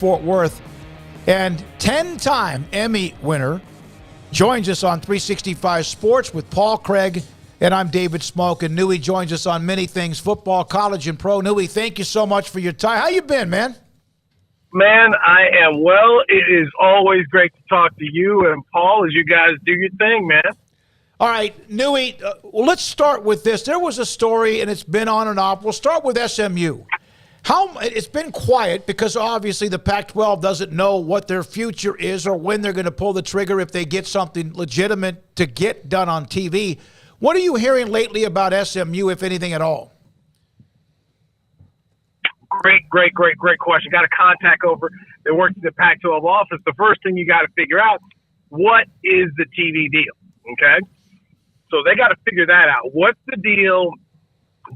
Fort Worth. And 10-time Emmy winner joins us on 365 Sports with Paul Craig, and I'm David Smoak. And Newy joins us on many things, football, college, and pro. Newy, thank you so much for your time. How you been, man? Man, I am well. It is always great to talk to you and Paul as you guys do your thing, man. All right, Newy, well, let's start with this. There was a story, and it's been on and off. We'll start with SMU. It's been quiet because obviously the Pac-12 doesn't know what their future is or when they're going to pull the trigger if they get something legitimate to get done on TV. What are you hearing lately about SMU, if anything at all? Great question. Got a contact over that works in the Pac-12 office. The first thing you got to figure out, what is the TV deal? Okay? So they got to figure that out. What's the deal?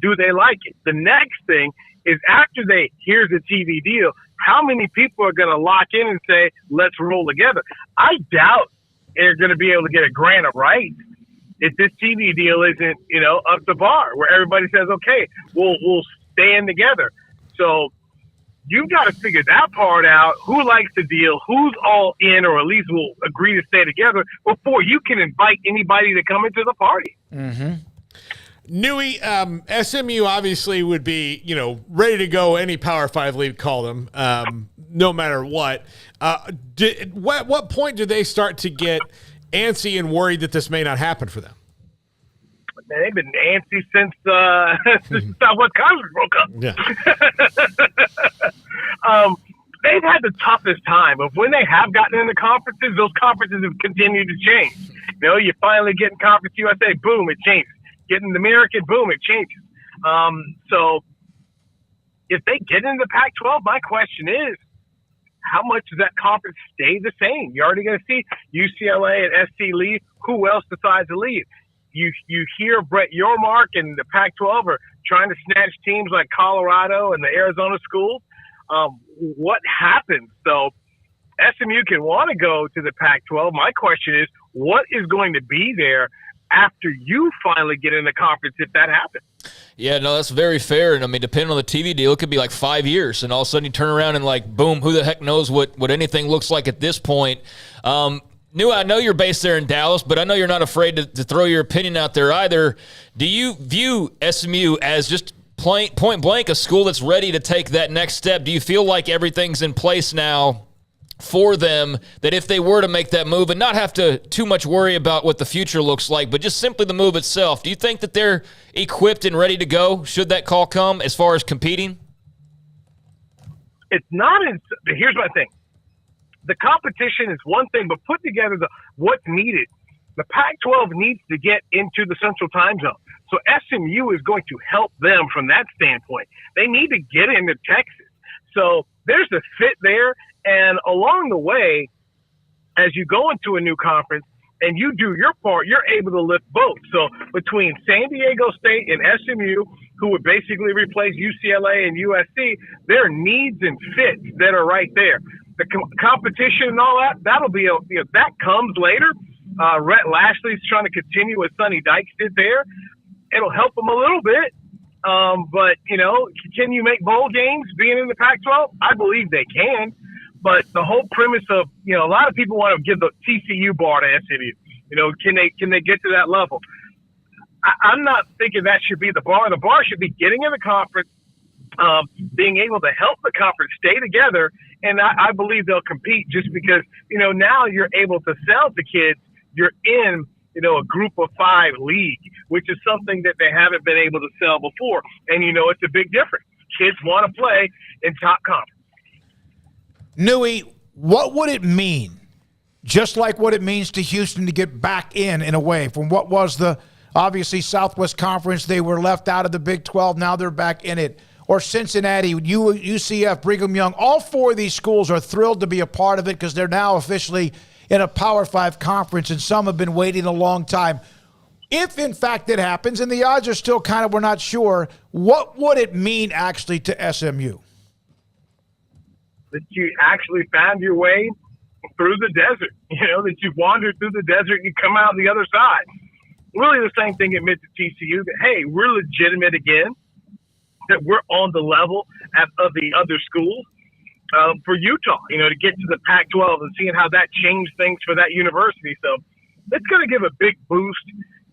Do they like it? The next thing is after here's the TV deal, how many people are going to lock in and say, let's roll together? I doubt they're going to be able to get a grant of rights if this TV deal isn't, up to bar where everybody says, okay, we'll stand together. So you've got to figure that part out. Who likes the deal? Who's all in, or at least will agree to stay together before you can invite anybody to come into the party. Mm-hmm. Newy, SMU obviously would be, ready to go. Any Power 5 league call them, no matter what. What point do they start to get antsy and worried that this may not happen for them? Man, they've been antsy since Southwest Conference broke up. Yeah. They've had the toughest time of when they have gotten into conferences. Those conferences have continued to change. You finally get in Conference USA, boom, it changes. Getting the American, boom, it changes. So if they get into the Pac-12, my question is, how much does that conference stay the same? You're already going to see UCLA and SC leave. Who else decides to leave? You hear Brett Yormark and the Pac-12 are trying to snatch teams like Colorado and the Arizona schools. What happens? So SMU can want to go to the Pac-12. My question is, what is going to be there after you finally get in the conference if that happens? Yeah, no, that's very fair. And, depending on the TV deal, it could be like 5 years. And all of a sudden you turn around and, boom, who the heck knows what anything looks like at this point. Newy, I know you're based there in Dallas, but I know you're not afraid to throw your opinion out there either. Do you view SMU as just point blank a school that's ready to take that next step? Do you feel like everything's in place now for them, that if they were to make that move and not have to too much worry about what the future looks like, but just simply the move itself, do you think that they're equipped and ready to go should that call come as far as competing? It's not. Here's my thing. The competition is one thing, but put together what's needed. The Pac-12 needs to get into the Central Time Zone. So SMU is going to help them from that standpoint. They need to get into Texas. So there's a fit there. And along the way, as you go into a new conference and you do your part, you're able to lift both. So between San Diego State and SMU, who would basically replace UCLA and USC, there are needs and fits that are right there. The competition and all that'll be, that comes later. Rhett Lashley's trying to continue what Sonny Dykes did there. It'll help them a little bit. But, can you make bowl games being in the Pac-12? I believe they can. But the whole premise of, a lot of people want to give the TCU bar to SMU. Can they get to that level? I'm not thinking that should be the bar. The bar should be getting in the conference, being able to help the conference stay together. And I believe they'll compete just because, now you're able to sell to kids. You're in, a group of 5 league, which is something that they haven't been able to sell before. And, it's a big difference. Kids want to play in top conference. Newy, what would it mean, just like what it means to Houston to get back in a way, from what was the, obviously, Southwest Conference? They were left out of the Big 12. Now they're back in it. Or Cincinnati, UCF, Brigham Young. All 4 of these schools are thrilled to be a part of it because they're now officially in a Power 5 conference, and some have been waiting a long time. If, in fact, it happens, and the odds are still kind of, we're not sure, what would it mean actually to SMU? That you actually found your way through the desert, that you've wandered through the desert and you come out the other side. Really the same thing it meant to TCU, that, hey, we're legitimate again, that we're on the level of the other schools. for Utah, to get to the Pac-12 and seeing how that changed things for that university. So it's going to give a big boost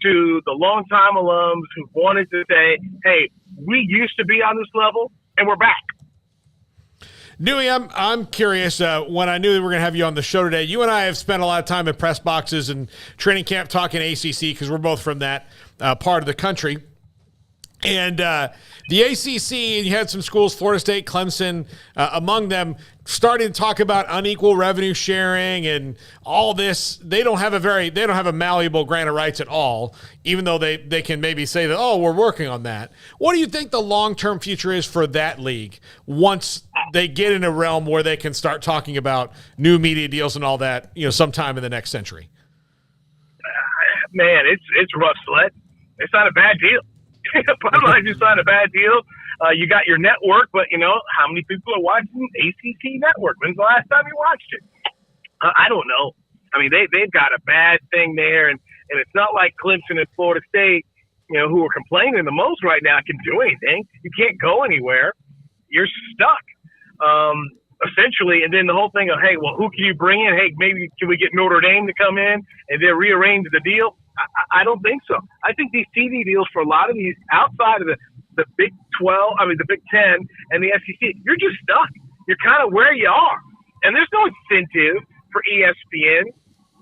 to the longtime alums who wanted to say, hey, we used to be on this level and we're back. Newy, I'm curious. When I knew we were going to have you on the show today, you and I have spent a lot of time in press boxes and training camp talking ACC because we're both from that part of the country. And the ACC, and you had some schools, Florida State, Clemson, among them, starting to talk about unequal revenue sharing and all this. They don't have a malleable grant of rights at all, even though they can maybe say that, oh, we're working on that. What do you think the long-term future is for that league once they get in a realm where they can start talking about new media deals and all that, sometime in the next century? Man, it's rough sled. It's not a bad deal. Bottom line, you signed a bad deal. You got your network, but how many people are watching ACC network? When's the last time you watched it? I don't know. I mean, they've got a bad thing there, and it's not like Clemson and Florida State, who are complaining the most right now, can do anything. You can't go anywhere. You're stuck, essentially. And then the whole thing of, hey, well, who can you bring in? Hey, maybe can we get Notre Dame to come in and then rearrange the deal? I don't think so. I think these TV deals for a lot of these outside of the Big 12, the Big 10 and the SEC, you're just stuck. You're kind of where you are. And there's no incentive for ESPN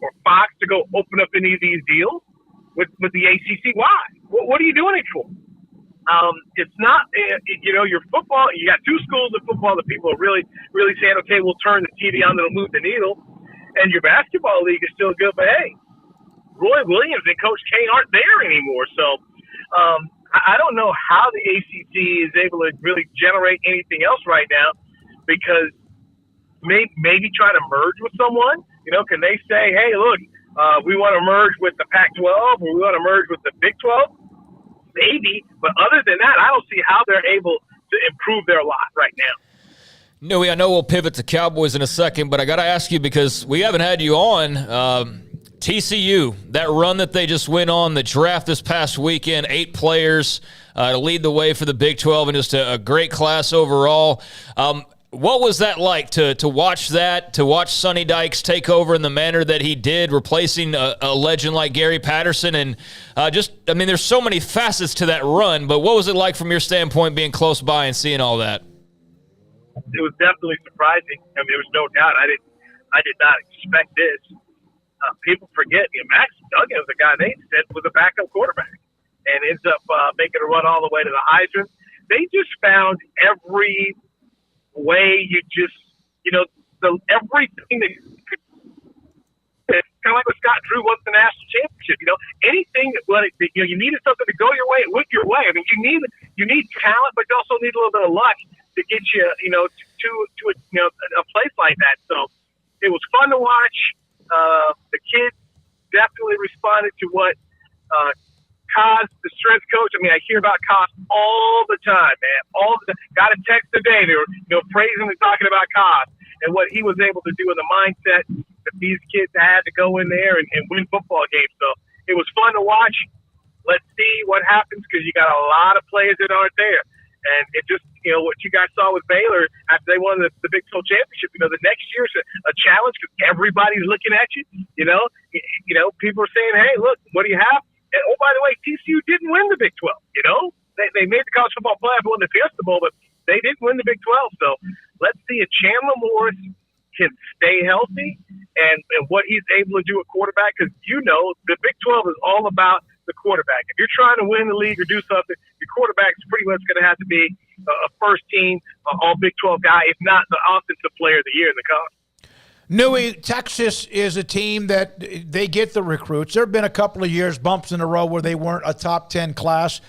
or Fox to go open up any of these deals with the ACC. Why? What are you doing it for? It's not, your football, you got two schools of football that people are really, really saying, okay, we'll turn the TV on, that'll move the needle. And your basketball league is still good, but hey, Roy Williams and Coach K aren't there anymore. So I don't know how the ACC is able to really generate anything else right now, because maybe try to merge with someone. Can they say, hey, look, we want to merge with the Pac-12 or we want to merge with the Big 12? Maybe. But other than that, I don't see how they're able to improve their lot right now. Newy, I know we'll pivot to Cowboys in a second, but I got to ask you because we haven't had you on. TCU, that run that they just went on, the draft this past weekend, 8 players to lead the way for the Big 12 and just a great class overall. What was that like to watch that, to watch Sonny Dykes take over in the manner that he did, replacing a legend like Gary Patterson? And there's so many facets to that run, but what was it like from your standpoint being close by and seeing all that? It was definitely surprising. There was no doubt. I did not expect this. People forget, Max Duggan was a guy they said was a backup quarterback and ends up making a run all the way to the Heisman. They just found every way everything that could. It's kind of like when Scott Drew won the national championship. Anything that you needed something to go your way, it went your way. You need talent, but you also need a little bit of luck to get you, to a place like that. So it was fun to watch. The kids definitely responded to what Kaz, the strength coach. I hear about Kaz all the time, man. Got a text today. They were praising and talking about Kaz and what he was able to do in the mindset that these kids had to go in there and win football games. So it was fun to watch. Let's see what happens, because you got a lot of players that aren't there. And it just, what you guys saw with Baylor after they won the Big 12 championship, the next year's a challenge because everybody's looking at you. People are saying, hey, look, what do you have? And, oh, by the way, TCU didn't win the Big 12. They made the college football playoff, won the Fiesta Bowl, but they didn't win the Big 12. So let's see if Chandler Morris can stay healthy and what he's able to do at quarterback, because the Big 12 is all about the quarterback. If you're trying to win the league or do something, your quarterback's pretty much going to have to be a first team, all Big 12 guy, if not the offensive player of the year in the college. Newy, Texas is a team that they get the recruits. There have been a couple of years, bumps in a row, where they weren't a top 10 class.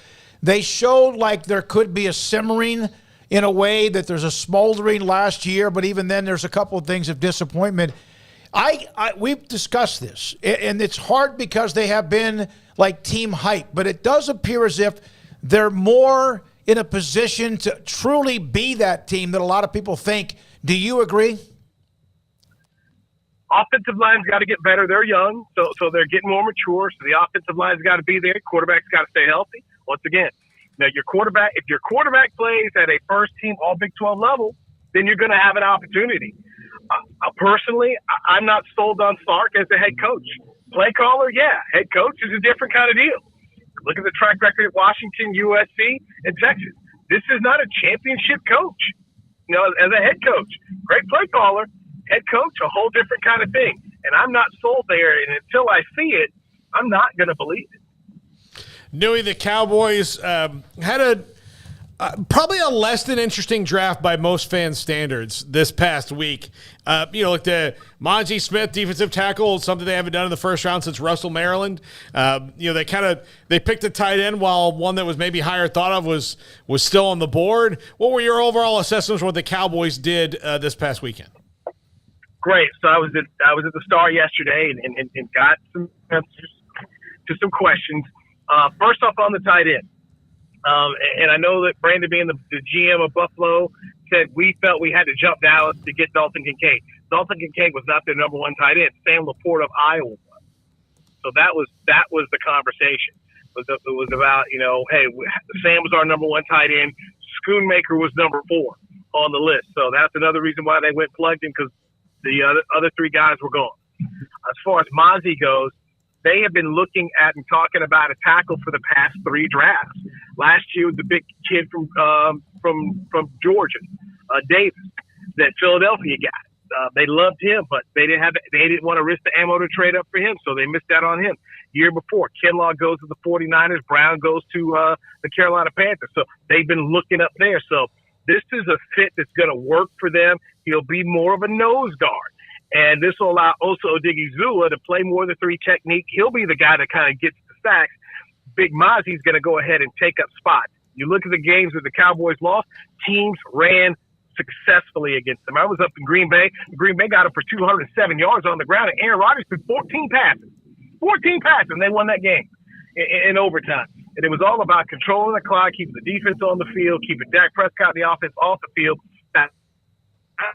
They showed like there could be a simmering in a way that there's a smoldering last year, but even then there's a couple of things of disappointment. We've discussed this, and it's hard because they have been like team hype, but it does appear as if they're more in a position to truly be that team that a lot of people think. Do you agree? Offensive line's got to get better. They're young, so they're getting more mature. So the offensive line's got to be there. Quarterback's got to stay healthy. Once again, now if your quarterback plays at a first team All Big 12 level, then you're going to have an opportunity. Personally, I'm not sold on Sark as a head coach. Play caller, yeah. Head coach is a different kind of deal. Look at the track record at Washington, USC, and Texas. This is not a championship coach. You know, as a head coach, great play caller, head coach, a whole different kind of thing. And I'm not sold there. And until I see it, I'm not going to believe it. Newy, the Cowboys had probably a less than interesting draft by most fans' standards this past week. Like the Monty Smith defensive tackle, something they haven't done in the first round since Russell, Maryland. They picked a tight end while one that was maybe higher thought of was still on the board. What were your overall assessments of what the Cowboys did this past weekend? Great. So I was at the Star yesterday and got some answers to some questions. First off, on the tight end. And I know that Brandon, being the GM of Buffalo, said we felt we had to jump Dallas to get Dalton Kincaid. Dalton Kincaid was not their number one tight end. Sam Laporte of Iowa was. So that was the conversation. It was about, hey, Sam was our number one tight end. Schoonmaker was number 4 on the list. So that's another reason why they went plugged in, because the other 3 guys were gone. As far as Mozzie goes, they have been looking at and talking about a tackle for the past 3 drafts. Last year was the big kid from Georgia, Davis, that Philadelphia got. They loved him, but they didn't want to risk the ammo to trade up for him, so they missed out on him. Year before, Kinlaw goes to the 49ers, Brown goes to the Carolina Panthers. So they've been looking up there. So this is a fit that's going to work for them. He'll be more of a nose guard. And this will allow Osa Odigizua to play more of the 3 technique. He'll be the guy that kind of gets the sacks. Big Mozzie's going to go ahead and take up spots. You look at the games that the Cowboys lost, teams ran successfully against them. I was up in Green Bay. Green Bay got him for 207 yards on the ground, and Aaron Rodgers threw 14 passes. 14 passes, and they won that game in overtime. And it was all about controlling the clock, keeping the defense on the field, keeping Dak Prescott and the offense off the field,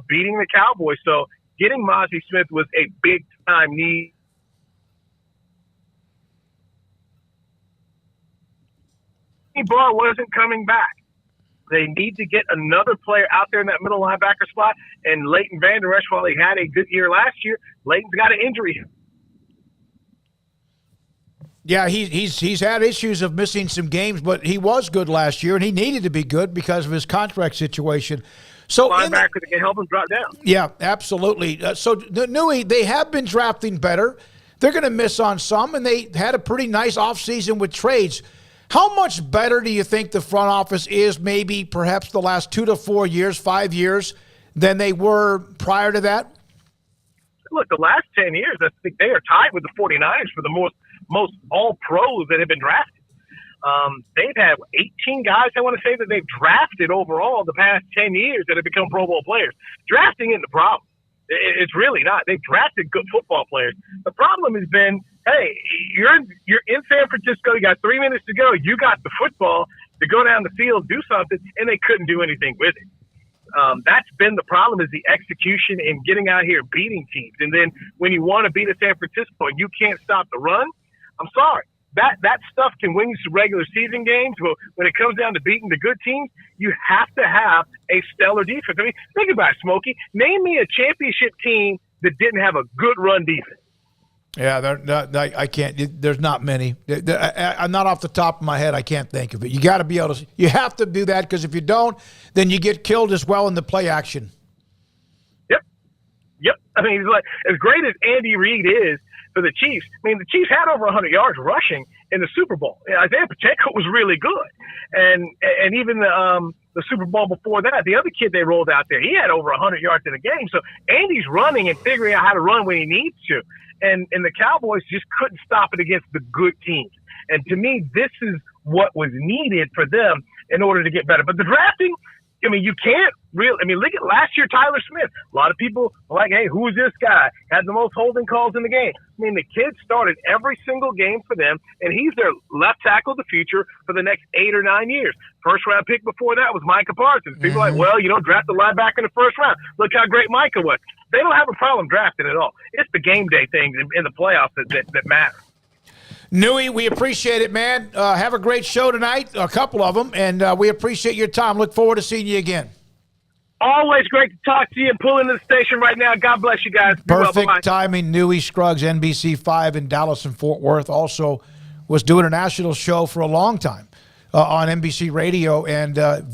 beating the Cowboys. So getting Mozzie Smith was a big-time need. Barr wasn't coming back. They need to get another player out there in that middle linebacker spot. And Leighton Vander Esch, while he had a good year last year, Leighton's got an injury. Yeah, he's had issues of missing some games, but he was good last year, and he needed to be good because of his contract situation. So linebacker that can help him drop down. Yeah, absolutely. So Newy, they have been drafting better. They're going to miss on some, and they had a pretty nice offseason with trades. How much better do you think the front office is, maybe perhaps the last 2 to 4 years, 5 years, than they were prior to that? Look, the last 10 years, I think they are tied with the 49ers for the most all-pros that have been drafted. They've had 18 guys, I want to say, that they've drafted overall the past 10 years that have become Pro Bowl players. Drafting isn't the problem. It's really not. They've drafted good football players. The problem has been, hey, you're in San Francisco. You got 3 minutes to go. You got the football to go down the field, do something, and they couldn't do anything with it. That's been the problem, is the execution and getting out here beating teams. And then when you want to beat a San Francisco and you can't stop the run, I'm sorry. That stuff can win you some regular season games, but when it comes down to beating the good teams, you have to have a stellar defense. I mean, think about it, Smokey. Name me a championship team that didn't have a good run defense. Yeah, I can't. There's not many. I'm not off the top of my head. I can't think of it. You got to be able to. You have to do that, because if you don't, then you get killed as well in the play action. Yep. I mean, it's like, as great as Andy Reid is for the Chiefs, I mean, the Chiefs had over 100 yards rushing in the Super Bowl. Isaiah Pacheco was really good, and even the Super Bowl before that, the other kid they rolled out there, he had over 100 yards in a game. So Andy's running and figuring out how to run when he needs to. And the Cowboys just couldn't stop it against the good teams. And to me, this is what was needed for them in order to get better. But the drafting, I mean, you can't really – I mean, look at last year, Tyler Smith. A lot of people are like, hey, who is this guy? Had the most holding calls in the game. I mean, the kid started every single game for them, and he's their left tackle of the future for the next 8 or 9 years. First-round pick before that was Micah Parsons. People are like, well, you don't draft a linebacker in the first round. Look how great Micah was. They don't have a problem drafting at all. It's the game day things in the playoffs that matter. Newy, we appreciate it, man. Have a great show tonight, a couple of them, and we appreciate your time. Look forward to seeing you again. Always great to talk to you and pull into the station right now. God bless you guys. Be well. Perfect Bye-bye. timing. Newy Scruggs, NBC5 in Dallas and Fort Worth, also was doing a national show for a long time on NBC Radio, and very